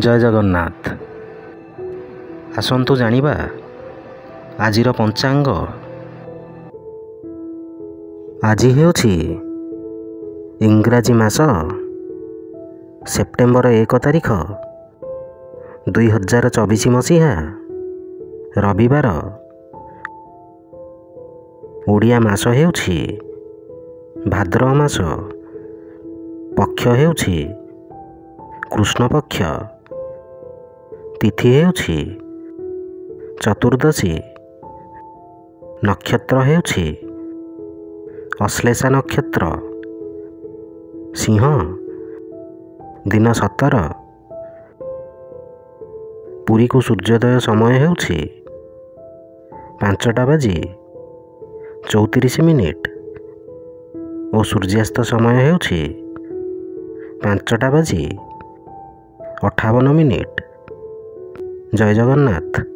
ଜୟ ଜଗନ୍ନାଥ। ଆସନ୍ତୁ ଜାଣିବା ଆଜିର ପଞ୍ଚାଙ୍ଗ। ଆଜି ହେଉଛି ଇଂରାଜୀ ମାସ ସେପ୍ଟେମ୍ବର 1 ତାରିଖ 2024 ମସିହା ରବିବାର। ଓଡ଼ିଆ ମାସ ହେଉଛି ଭାଦ୍ରବ ମାସ। ପକ୍ଷ ହେଉଛି କୃଷ୍ଣପକ୍ଷ। ତିଥି ହେଉଛି ଚତୁର୍ଦ୍ଦଶୀ। ନକ୍ଷତ୍ର ହେଉଛି ଅଶ୍ଳେଷା ନକ୍ଷତ୍ର। ସିଂହ। ଦିନ 17। ପୁରୀକୁ ସୂର୍ଯ୍ୟୋଦୟ ସମୟ ହେଉଛି 5:34 ଓ ସୂର୍ଯ୍ୟାସ୍ତ ସମୟ ହେଉଛି 5:58। ଜୟ ଜଗନ୍ନାଥ।